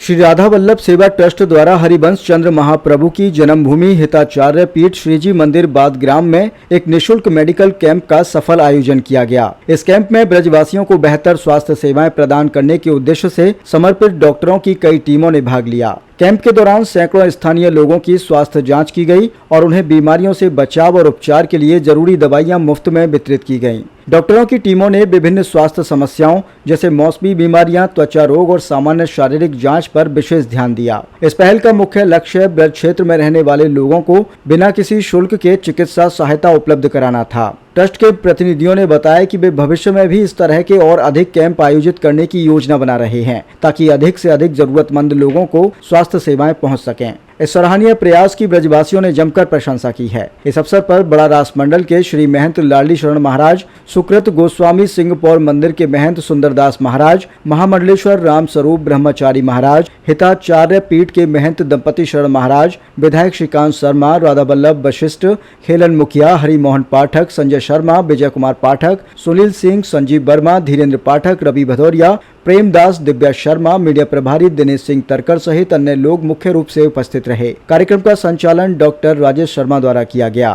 श्री राधा वल्लभ सेवा ट्रस्ट द्वारा हरिवंश चंद्र महाप्रभु की जन्मभूमि हिताचार्य पीठ श्रीजी मंदिर बादग्राम में एक निशुल्क मेडिकल कैंप का सफल आयोजन किया गया। इस कैंप में ब्रजवासियों को बेहतर स्वास्थ्य सेवाएं प्रदान करने के उद्देश्य से समर्पित डॉक्टरों की कई टीमों ने भाग लिया। कैंप के दौरान सैकड़ों स्थानीय लोगों की स्वास्थ्य जांच की गई और उन्हें बीमारियों से बचाव और उपचार के लिए जरूरी दवाइयां मुफ्त में वितरित की गईं। डॉक्टरों की टीमों ने विभिन्न स्वास्थ्य समस्याओं जैसे मौसमी बीमारियां, त्वचा रोग और सामान्य शारीरिक जांच पर विशेष ध्यान दिया। इस पहल का मुख्य लक्ष्य ब्रज क्षेत्र में रहने वाले लोगों को बिना किसी शुल्क के चिकित्सा सहायता उपलब्ध कराना था। ट्रस्ट के प्रतिनिधियों ने बताया कि वे भविष्य में भी इस तरह के और अधिक कैंप आयोजित करने की योजना बना रहे हैं ताकि अधिक से अधिक जरूरतमंद लोगों को स्वास्थ्य सेवाएं पहुंच सकें। इस सराहनीय प्रयास की ब्रजवासियों ने जमकर प्रशंसा की है। इस अवसर पर बड़ा रास मंडल के श्री महंत लाडली शरण महाराज, सुकृत गोस्वामी सिंहपौर मंदिर के महंत सुंदरदास महाराज, महामंडलेश्वर राम स्वरूप ब्रह्मचारी महाराज, हिताचार्य पीठ के महंत दंपति शरण महाराज, विधायक श्रीकांत शर्मा, राधा वल्लभ वशिष्ठ, खेलन मुखिया, हरिमोहन पाठक, संजय शर्मा, विजय कुमार पाठक, सुनील सिंह, संजीव वर्मा, धीरेन्द्र पाठक, रवि भदौरिया, प्रेमदास, दिव्या शर्मा, मीडिया प्रभारी दिनेश सिंह तरकर सहित अन्य लोग मुख्य रूप से उपस्थित रहे। कार्यक्रम का संचालन डॉक्टर राजेश शर्मा द्वारा किया गया।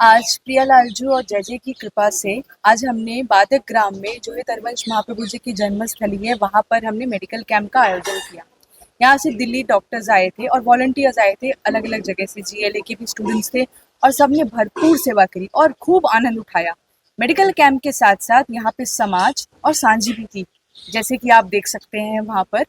आज प्रियालाल जी और जय जय की कृपा से आज हमने बादक ग्राम में जो है तरवंश महाप्रभु जी की जन्मस्थली है, वहाँ पर हमने मेडिकल कैंप का आयोजन किया। यहाँ से दिल्ली डॉक्टर्स आए थे और वॉलंटियर्स आए थे, अलग अलग जगह से GLA के भी स्टूडेंट्स थे और सबने भरपूर सेवा करी और खूब आनंद उठाया। मेडिकल कैंप के साथ साथ यहाँ पे समाज और सांझी भी थी, जैसे कि आप देख सकते हैं वहाँ पर।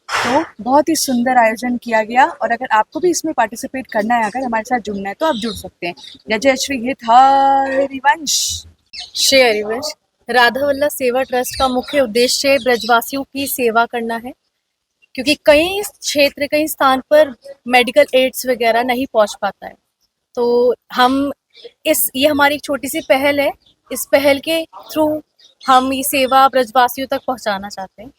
तो बहुत ही सुंदर आयोजन किया गया और अगर आपको भी इसमें पार्टिसिपेट करना है, अगर हमारे साथ जुड़ना है तो आप जुड़ सकते हैं। जय जय श्री हित हरिवंश। श्री हरिवंश राधा वल्लभ सेवा ट्रस्ट का मुख्य उद्देश्य ब्रजवासियों की सेवा करना है, क्योंकि कई क्षेत्र कई स्थान पर मेडिकल एड्स वगैरह नहीं पहुंच पाता है। तो हम ये हमारी एक छोटी सी पहल है। इस पहल के थ्रू हम ये सेवा ब्रजवासियों तक पहुंचाना चाहते हैं।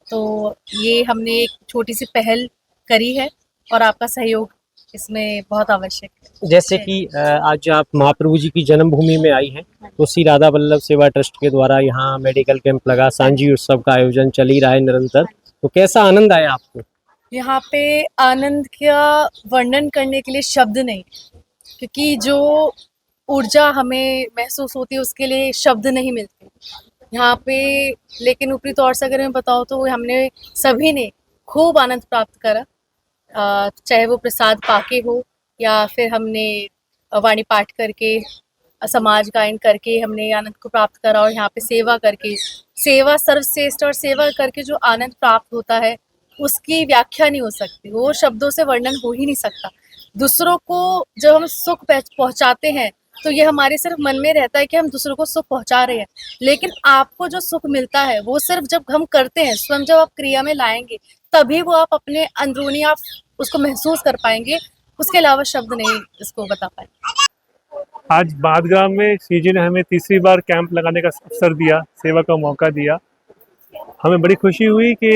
तो ये हमने एक छोटी सी पहल करी है और आपका सहयोग इसमें बहुत आवश्यक है। जैसे कि आज आप महाप्रभु जी की जन्मभूमि में आई हैं, तो श्री राधा वल्लभ सेवा ट्रस्ट के द्वारा यहाँ मेडिकल कैंप लगा, सांझी उत्सव का आयोजन चल ही रहा है निरंतर। तो कैसा आनंद आया आपको? यहाँ पे आनंद का वर्णन करने के लिए शब्द नहीं, क्योंकि जो ऊर्जा हमें महसूस होती है उसके लिए शब्द नहीं मिलते यहाँ पे। लेकिन ऊपरी तौर से अगर मैं बताऊँ तो हमने सभी ने खूब आनंद प्राप्त करा, चाहे वो प्रसाद पाके हो या फिर हमने वाणी पाठ करके, समाज गायन करके हमने आनंद को प्राप्त करा। और यहाँ पे सेवा करके, सेवा सर्वश्रेष्ठ, और सेवा करके जो आनंद प्राप्त होता है उसकी व्याख्या नहीं हो सकती, वो शब्दों से वर्णन हो ही नहीं सकता। दूसरों को जब हम सुख पहुँचाते हैं तो ये हमारे सिर्फ मन में रहता है कि हम दूसरों को सुख पहुंचा रहे हैं, लेकिन आपको जो सुख मिलता है वो सिर्फ जब हम करते हैं, स्वयं जब आप क्रिया में लाएंगे तभी वो आप अपने अंदरूनी आप उसको महसूस कर पाएंगे। उसके अलावा शब्द नहीं इसको बता पाएंगे। आज बादग्राम में श्री जी ने हमें तीसरी बार कैंप लगाने का अवसर दिया, सेवा का मौका दिया। हमें बड़ी खुशी हुई कि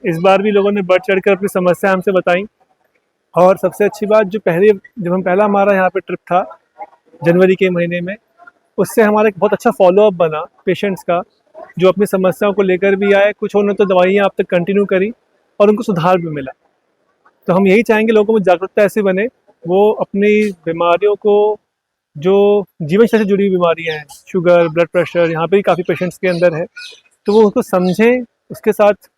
इस बार भी लोगों ने बढ़ चढ़ कर अपनी समस्या हमसे बताई। और सबसे अच्छी बात, जब हम पहला हमारा यहाँ पे ट्रिप था जनवरी के महीने में, उससे हमारा एक बहुत अच्छा फॉलोअप बना पेशेंट्स का, जो अपनी समस्याओं को लेकर भी आए। कुछ उन्होंने तो दवाइयाँ अब तक कंटिन्यू करी और उनको सुधार भी मिला। तो हम यही चाहेंगे लोगों में जागरूकता ऐसी बने, वो अपनी बीमारियों को, जो जीवन शैली से जुड़ी हुई बीमारियाँ हैं, शुगर, ब्लड प्रेशर, यहाँ पे भी काफ़ी पेशेंट्स के अंदर है, तो वो उसको समझें, उसके साथ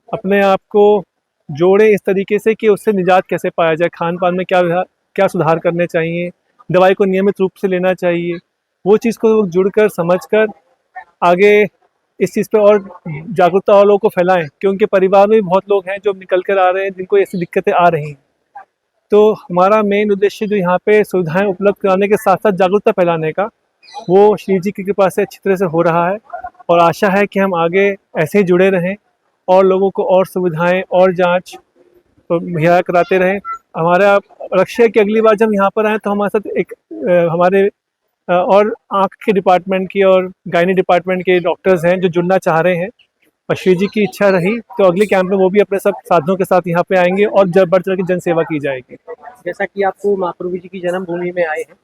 अपने आप को जोड़ें इस तरीके से कि उससे निजात कैसे पाया जाए। खान पान में क्या सुधार करने चाहिए, दवाई को नियमित रूप से लेना चाहिए, वो चीज़ को जुड़कर समझकर आगे इस चीज़ पे और जागरूकता और लोगों को फैलाएं, क्योंकि परिवार में भी बहुत लोग हैं जो निकल कर आ रहे हैं, जिनको ऐसी दिक्कतें आ रही हैं। तो हमारा मेन उद्देश्य जो यहाँ पे सुविधाएं उपलब्ध कराने के साथ साथ जागरूकता फैलाने का, वो श्री जी की कृपा से अच्छी तरह से हो रहा है। और आशा है कि हम आगे ऐसे ही जुड़े रहें और लोगों को और सुविधाएँ और जाँच मुहैया कराते रहें। हमारा लक्ष्य है कि अगली बार जब हम यहाँ पर आएँ तो हमारे साथ एक हमारे और आँख के डिपार्टमेंट की और गायनी डिपार्टमेंट के डॉक्टर्स हैं जो जुड़ना चाह रहे हैं। और श्री जी की इच्छा रही तो अगले कैंप में वो भी अपने सब साधनों के साथ यहाँ पे आएंगे और बढ़ चढ़ के जन सेवा की जाएगी। जैसा कि आपको महाप्रभु जी की जन्मभूमि में आए हैं,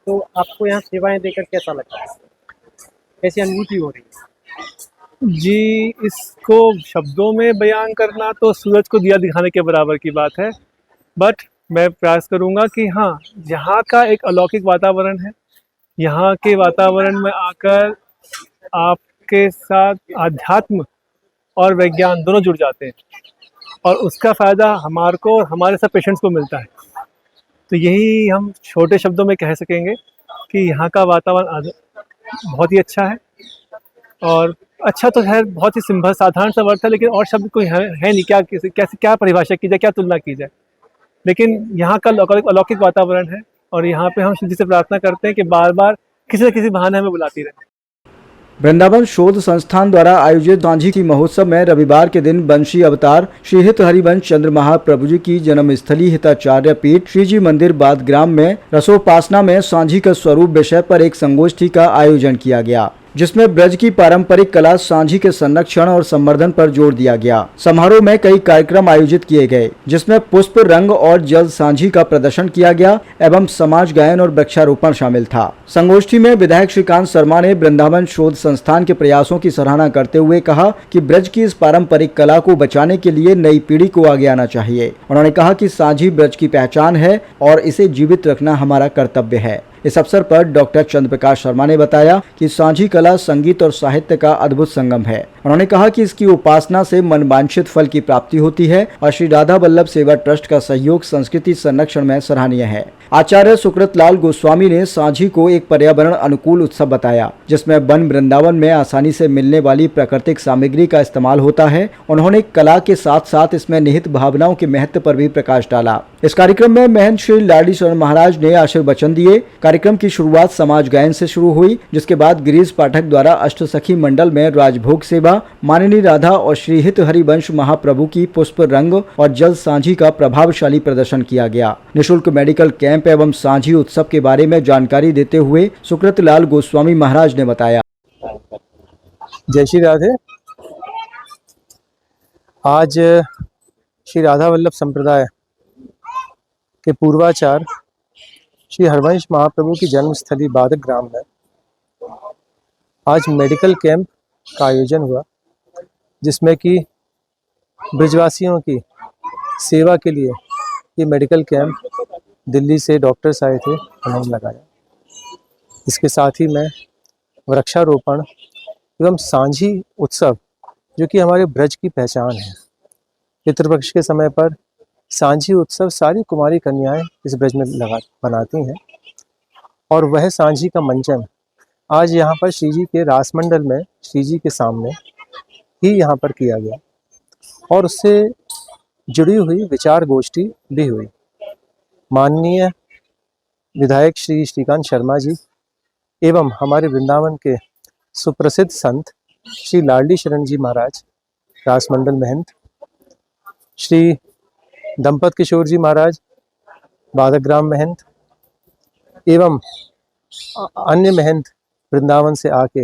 तो आपको यहाँ सेवाएं देकर कैसा लगता है, कैसी अनुभूति हो रही है? जी, इसको शब्दों में बयान करना तो सूरज को दिया दिखाने के बराबर की बात है। बट मैं प्रयास करूँगा कि हाँ, यहाँ का एक अलौकिक वातावरण है। यहाँ के वातावरण में आकर आपके साथ आध्यात्म और विज्ञान दोनों जुड़ जाते हैं और उसका फ़ायदा हमारे को और हमारे सब पेशेंट्स को मिलता है। तो यही हम छोटे शब्दों में कह सकेंगे कि यहाँ का वातावरण बहुत ही अच्छा है। और अच्छा तो खैर बहुत ही सिंपल साधारण सा वर्ड था, लेकिन और शब्द कोई है नहीं, क्या कैसे क्या परिभाषा की जाए, क्या तुलना की जाए। लेकिन यहाँ का अलौकिक वातावरण है और यहाँ पे हम शिव जी से प्रार्थना करते हैं कि बार बार किसी न किसी बहाने हमें बुलाती रहे। वृंदावन शोध संस्थान द्वारा आयोजित सांझी की महोत्सव में रविवार के दिन बंशी अवतार श्री हित हरिवंश चंद्र महाप्रभु जी की जन्मस्थली हिताचार्य पीठ श्रीजी मंदिर बाद ग्राम में रसोपासना में सांझी का स्वरूप विषय पर एक संगोष्ठी का आयोजन किया गया, जिसमें ब्रज की पारंपरिक कला सांझी के संरक्षण और संवर्धन पर जोर दिया गया। समारोह में कई कार्यक्रम आयोजित किए गए, जिसमें पुष्प, रंग और जल सांझी का प्रदर्शन किया गया एवं समाज गायन और वृक्षारोपण शामिल था। संगोष्ठी में विधायक श्रीकांत शर्मा ने वृंदावन शोध संस्थान के प्रयासों की सराहना करते हुए कहा कि ब्रज की इस पारंपरिक कला को बचाने के लिए नई पीढ़ी को आगे आना चाहिए। उन्होंने कहा कि सांझी ब्रज की पहचान है और इसे जीवित रखना हमारा कर्तव्य है। इस अवसर पर डॉक्टर चंद्र प्रकाश शर्मा ने बताया कि सांझी कला संगीत और साहित्य का अद्भुत संगम है। उन्होंने कहा कि इसकी उपासना से मनवांछित फल की प्राप्ति होती है और श्री राधा वल्लभ सेवा ट्रस्ट का सहयोग संस्कृति संरक्षण में सराहनीय है। आचार्य सुकृत लाल गोस्वामी ने सांझी को एक पर्यावरण अनुकूल उत्सव बताया, जिसमें वन वृंदावन में आसानी से मिलने वाली प्राकृतिक सामग्री का इस्तेमाल होता है। उन्होंने कला के साथ साथ इसमें निहित भावनाओं के महत्व पर भी प्रकाश डाला। इस कार्यक्रम में महंत श्री लाडी शरण महाराज ने आशीर्वचन दिए। कार्यक्रम की शुरुआत समाज गायन से शुरू हुई, जिसके बाद गिरीश पाठक द्वारा अष्टसखी मंडल में राजभोग सेवा, माननीय राधा और श्री हित हरिवंश महाप्रभु की पुष्प, रंग और जल सांझी का प्रभावशाली प्रदर्शन किया गया। निःशुल्क मेडिकल कैंप एवं सांझी उत्सव के बारे में जानकारी देते हुए सुकृत लाल गोस्वामी महाराज ने बताया। जय श्री राधे। आज श्री राधा वल्लभ संप्रदाय के पूर्वाचार श्री हरवंश महाप्रभु की जन्मस्थली बादक ग्राम में आज मेडिकल कैंप का आयोजन हुआ, जिसमें कि ब्रजवासियों की सेवा के लिए ये मेडिकल कैंप दिल्ली से डॉक्टर्स आए थे, उन्होंने लगाया। इसके साथ ही मैं वृक्षारोपण एवं सांझी उत्सव, जो कि हमारे ब्रज की पहचान है, पितृपक्ष के समय पर सांझी उत्सव सारी कुमारी कन्याएं इस ब्रज में बनाती हैं और वह सांझी का मंचन आज यहाँ पर श्री जी के रासमंडल में श्री जी के सामने ही यहाँ पर किया गया और उससे जुड़ी हुई विचार गोष्ठी भी हुई। माननीय विधायक श्री श्रीकांत शर्मा जी एवं हमारे वृंदावन के सुप्रसिद्ध संत श्री लाडी शरण जी महाराज रासमंडल महंत, श्री दंपत किशोर जी महाराज बादक ग्राम महंत एवं अन्य महंत वृंदावन से आके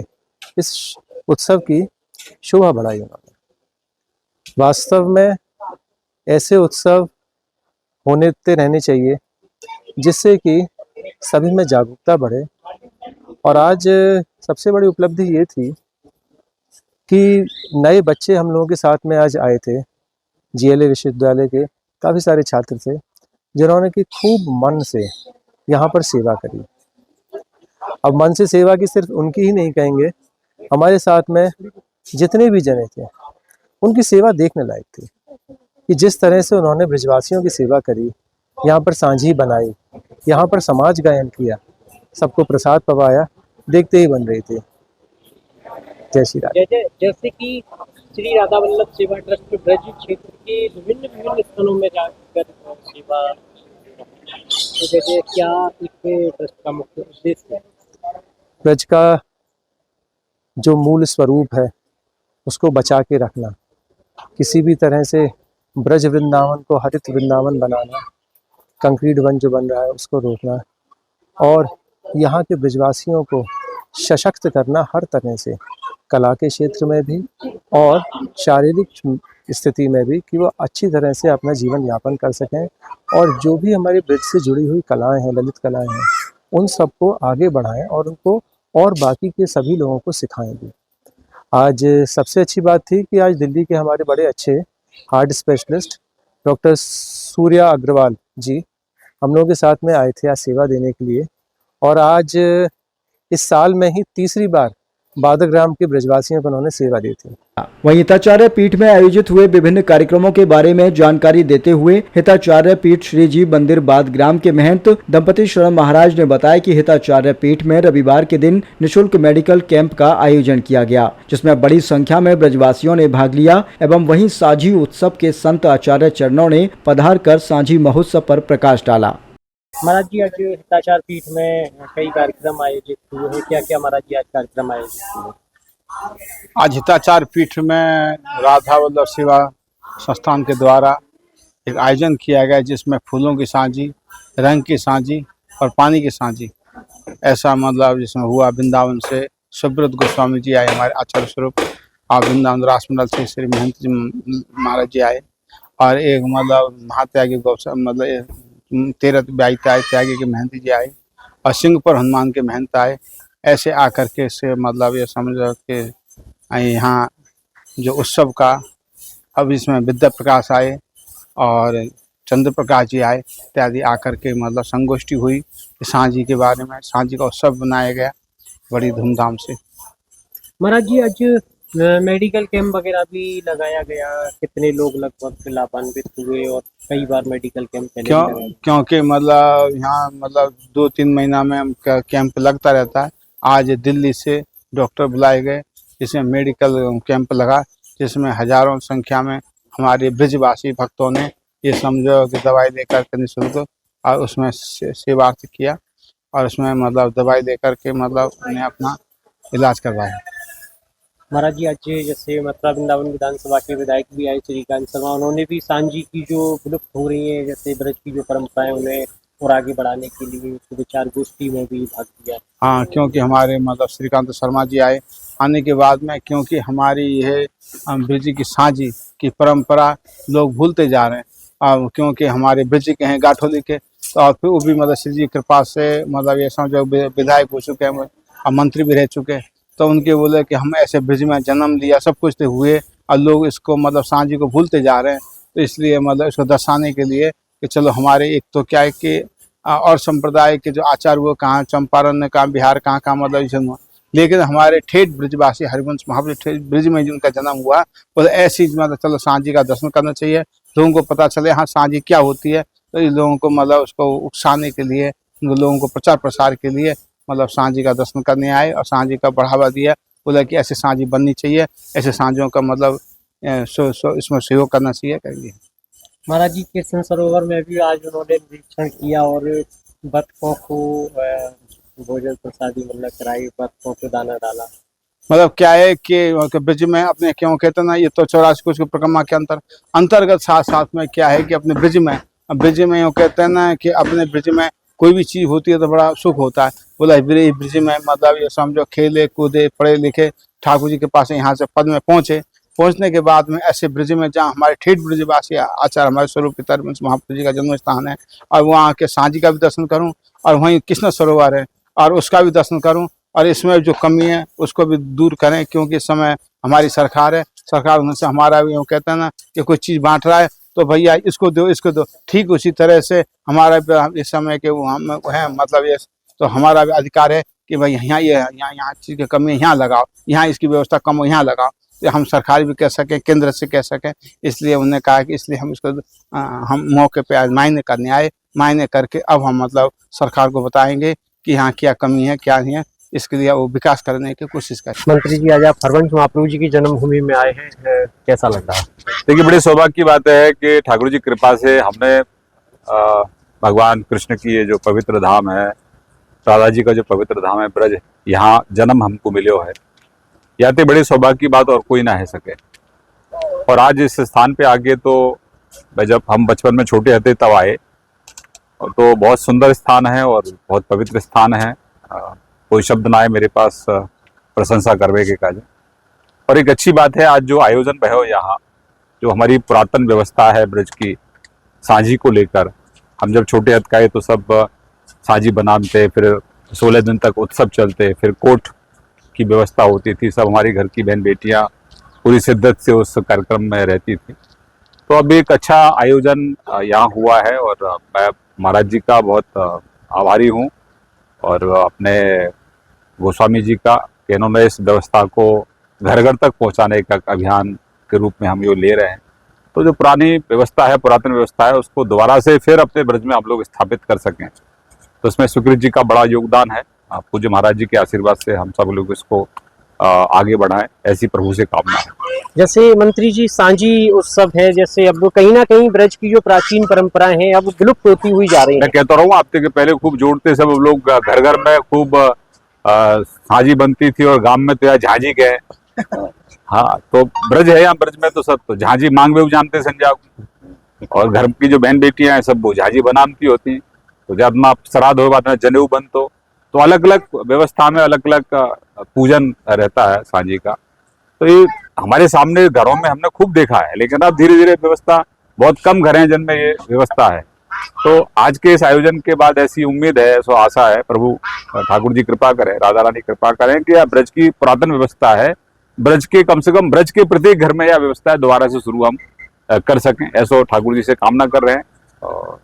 इस उत्सव की शोभा बढ़ाई उन्होंने। वास्तव में ऐसे उत्सव होते रहने चाहिए, जिससे कि सभी में जागरूकता बढ़े। और आज सबसे बड़ी उपलब्धि ये थी कि नए बच्चे हम लोगों के साथ में आज आए थे। GLA विश्वविद्यालय के काफ़ी सारे छात्र थे, जिन्होंने कि खूब मन से यहाँ पर सेवा करी। अब मन से सेवा की सिर्फ उनकी ही नहीं कहेंगे, हमारे साथ में जितने भी जने थे उनकी सेवा देखने लायक थी कि जिस तरह से उन्होंने ब्रजवासियों की सेवा करी, यहाँ पर सांझी बनाई, यहाँ पर समाज गायन किया, सबको प्रसाद पवाया, देखते ही बन रही थी। जय श्री राधे। जैसे कि श्री राधा वल्लभ सेवा ट्रस्ट ब्रज क्षेत्र के विभिन्न स्थानों में जाकर सेवा, तो जैसे क्या एक ट्रस्ट का मुख्य उद्देश्य है? ब्रज का जो मूल स्वरूप है उसको बचा के रखना, किसी भी तरह से ब्रज वृंदावन को हरित वृंदावन बनाना, कंक्रीट वन जो बन रहा है उसको रोकना और यहाँ के ब्रजवासियों को सशक्त करना हर तरह से, कला के क्षेत्र में भी और शारीरिक स्थिति में भी, कि वो अच्छी तरह से अपना जीवन यापन कर सकें और जो भी हमारे ब्रज से जुड़ी हुई कलाएं हैं, ललित कलाएं हैं, उन सबको आगे बढ़ाएं और उनको और बाकी के सभी लोगों को सिखाएं भी। आज सबसे अच्छी बात थी कि आज दिल्ली के हमारे बड़े अच्छे heart specialist doctor Surya Agarwal ji हम लोगों के साथ में आए थे आज सेवा देने के लिए। और आज इस साल में ही तीसरी बार बादग्राम के ब्रजवासियों को उन्होंने सेवा दी थी। वहीं हिताचार्य पीठ में आयोजित हुए विभिन्न कार्यक्रमों के बारे में जानकारी देते हुए हिताचार्य पीठ श्री जी मंदिर बादग्राम के महंत दंपति शरण महाराज ने बताया कि हिताचार्य पीठ में रविवार के दिन निशुल्क मेडिकल कैंप का आयोजन किया गया, जिसमें बड़ी संख्या में ब्रजवासियों ने भाग लिया एवं वहीं साझी उत्सव के संत आचार्य चरणों ने पधार कर साझी महोत्सव पर प्रकाश डाला। महाराज जी आज हिताचार्य पीठ में कई कार्यक्रम आयोजित हुए हैं, क्या क्या महाराज जी आज कार्यक्रम आयोजित हुए? आज हिताचार्य पीठ में राधा वल्लभ सेवा संस्थान के द्वारा एक आयोजन किया गया, जिसमें फूलों की साझी, रंग की साझी और पानी की साझी, ऐसा मतलब जिसमें हुआ। वृंदावन से सुब्रत गोस्वामी जी आए, हमारे आचार्य स्वरूप, और वृंदावन रासमंडल से श्री महंत जी महाराज जी आए, और एक मतलब महात्यागी मतलब 13 त्यागी के महंत जी आए, और सिंहपुर हनुमान के महंत आए। ऐसे आकर के से मतलब ये समझो कि यहाँ जो उत्सव का अब इसमें विद्या प्रकाश आए और चंद्र प्रकाश जी आए इत्यादि आकर के मतलब संगोष्ठी हुई सांझी के बारे में। सांझी का उत्सव बनाया गया बड़ी धूमधाम से। महाराज जी आज मेडिकल कैंप वगैरह भी लगाया गया, कितने लोग लगभग लाभान्वित हुए और कई बार मेडिकल कैंप क्योंकि मतलब यहाँ मतलब 2-3 महीना में कैंप लगता रहता है। आज दिल्ली से डॉक्टर बुलाए गए, जिसमें मेडिकल कैंप लगा, जिसमें हजारों संख्या में हमारे ब्रजवासी भक्तों ने ये समझो कि दवाई लेकर के निःशुल्क और उसमें सेवार्थ किया, और उसमें मतलब दवाई लेकर के मतलब उन्हें अपना इलाज करवाया। महाराज जी आज जैसे मथुरा वृंदावन विधानसभा के विधायक भी आए श्रीकांत शर्मा, उन्होंने भी सांझी की जो विलुप्त हो रही है जैसे ब्रज की जो परंपराएं उन्हें और आगे बढ़ाने के लिए विचार गोष्ठी में भी भाग लिया। हाँ, क्योंकि हमारे मतलब श्रीकांत शर्मा जी आने के बाद में, क्योंकि हमारी यह ब्रज की सांझी की परंपरा लोग भूलते जा रहे हैं, क्योंकि हमारे ब्रज के हैं गाठोली के, तो और फिर वो भी मतलब श्री जी कृपा से मतलब ये समझो विधायक हो चुके हैं और मंत्री भी रह चुके हैं, तो उनके बोले कि हम ऐसे ब्रज में जन्म लिया, सब कुछ तो हुए, और लोग इसको मतलब सांझी को भूलते जा रहे हैं। तो इसलिए मतलब इसको दर्शाने के लिए कि चलो हमारे एक तो क्या है कि और संप्रदाय के जो आचार वो कहाँ चंपारण ने कहाँ बिहार कहाँ मतलब जन्म, लेकिन हमारे ठेठ ब्रजवासी हरिवंश महाप्रभु ठेठ ब्रज में जिनका जन्म हुआ, तो ऐसी मतलब चलो सांझी का दर्शन करना चाहिए, लोगों को पता चले हाँ सांझी क्या होती है। तो इन लोगों को मतलब उसको उकसाने के लिए, लोगों को प्रचार प्रसार के लिए मतलब सांझी का दर्शन करने आए और सांझी का बढ़ावा दिया। बोला कि ऐसे सांझी बननी चाहिए, ऐसे सांझों का मतलब इसमें सहयोग करना चाहिए करिए। महाराज जी कृष्ण सरोवर में भी आज उन्होंने निरीक्षण किया और बतखों को भोजन प्रसादी मतलब कराई, बतखों को दाना डाला। मतलब क्या है कि ब्रज में अपने क्यों कहते ना, ये तो 84 कुछ परिक्रमा के अंतर्गत साथ साथ में क्या है कि अपने ब्रज में यूँ कहते हैं ना कि अपने ब्रज में कोई भी चीज होती है तो बड़ा सुख होता है। बोला ब्रज में मतलब ये समझो खेले कूदे पढ़े लिखे ठाकुर जी के पास यहाँ से पद में पहुंचने के बाद में ऐसे ब्रज में जहाँ हमारे ठेठ ब्रजवासी आचार्य हमारे स्वरूप पितरवंश महाप्रभु जी का जन्म स्थान है, और वहाँ के सांझी का भी दर्शन करूँ, और वहीं कृष्ण सरोवर है और उसका भी दर्शन करूँ, और इसमें जो कमी है उसको भी दूर करें, क्योंकि इस समय हमारी सरकार है, सरकार होने से हमारा भी कहते हैं ना कि कोई चीज़ बांट रहा है तो भैया इसको दो, ठीक उसी तरह से हमारा इस समय के वो हम है मतलब ये तो हमारा भी अधिकार है कि भाई यहाँ चीज़ की कमी यहाँ लगाओ, यहाँ इसकी व्यवस्था कम हो यहाँ लगाओ, तो हम सरकार भी कह सकें, केंद्र से कह सकें। इसलिए उन्होंने कहा कि इसलिए हम इसको हम मौके पे आज मायने करने आए, मायने करके अब हम मतलब सरकार को बताएंगे कि यहाँ क्या कमी है क्या नहीं है, इसके लिए वो विकास करने की कोशिश करें। मंत्री जी आज आप हरवंश महाप्रभु जी की जन्मभूमि में आए हैं, कैसा लग रहा है? देखिए बड़ी सौभाग्य की बात है कि ठाकुर जी कृपा से हमने भगवान कृष्ण की ये जो पवित्र धाम है, राधा जी का जो पवित्र धाम है ब्रज, यहाँ जन्म हमको मिलो है, या तो बड़ी सौभाग्य की बात और कोई ना है सके। और आज इस स्थान पे आगे तो जब हम बचपन में छोटे थे तब आए, तो बहुत सुंदर स्थान है और बहुत पवित्र स्थान है, कोई शब्द ना है मेरे पास प्रशंसा करने के काज। और एक अच्छी बात है आज जो आयोजन भयो यहाँ, जो हमारी पुरातन व्यवस्था है ब्रज की सांझी को लेकर, हम जब छोटे हथकाए तो सब सांझी बनाते, फिर 16 दिन तक उत्सव चलते, फिर कोट की व्यवस्था होती थी, सब हमारी घर की बहन बेटियां पूरी शिद्दत से उस कार्यक्रम में रहती थी। तो अब एक अच्छा आयोजन यहाँ हुआ है और मैं महाराज जी का बहुत आभारी हूँ और अपने गोस्वामी जी का कि इन्होंने इस व्यवस्था को घर घर तक पहुँचाने का अभियान के रूप में हम ये ले रहे हैं। तो जो पुरानी व्यवस्था है, पुरातन व्यवस्था है, उसको दोबारा से फिर अपने ब्रज में हम लोग स्थापित कर सकें, तो इसमें सुकृत जी का बड़ा योगदान है। पूज्य महाराज जी के आशीर्वाद से हम सब लोग इसको आगे बढ़ाएं, ऐसी प्रभु से कामना है। जैसे मंत्री जी सांझी उत्सव है, जैसे अब कहीं ना कहीं ब्रज की जो प्राचीन परंपराएं हैं अब विलुप्त होती हुई जा रही मैं हैं। कहता रहूँ हफ्ते के पहले खूब जोड़ते सब लोग घर घर में खूब साझी बनती थी और गांव में तो यार झांझी गए। हाँ, तो ब्रज है यहाँ, ब्रज में तो सब तो झांझी मांग में जानते संजा, और घर की जो बहन बेटियां हैं सब वो झांझी बनाती होती। तो जब माँ श्राद्ध हो बाद में जनेऊ बनतो, तो अलग अलग व्यवस्था में अलग अलग पूजन रहता है सांझी का। तो ये हमारे सामने घरों में हमने खूब देखा है, लेकिन अब धीरे धीरे व्यवस्था, बहुत कम घर हैं जिनमें ये व्यवस्था है। तो आज के इस आयोजन के बाद ऐसी उम्मीद है, सो आशा है, प्रभु ठाकुर जी कृपा करें, राधा रानी कृपा करें कि यह ब्रज की पुरातन व्यवस्था है, ब्रज के कम से कम ब्रज के प्रत्येक घर में यह व्यवस्था है दोबारा से शुरू हम कर सकें, ऐसा ठाकुर जी से कामना कर रहे हैं। और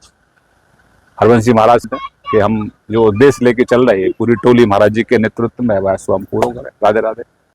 हरवंश जी महाराज से कि हम जो उद्देश्य लेके चल रहे हैं पूरी टोली महाराज जी के नेतृत्व में, वह हम पूरा करें। राधे राधे।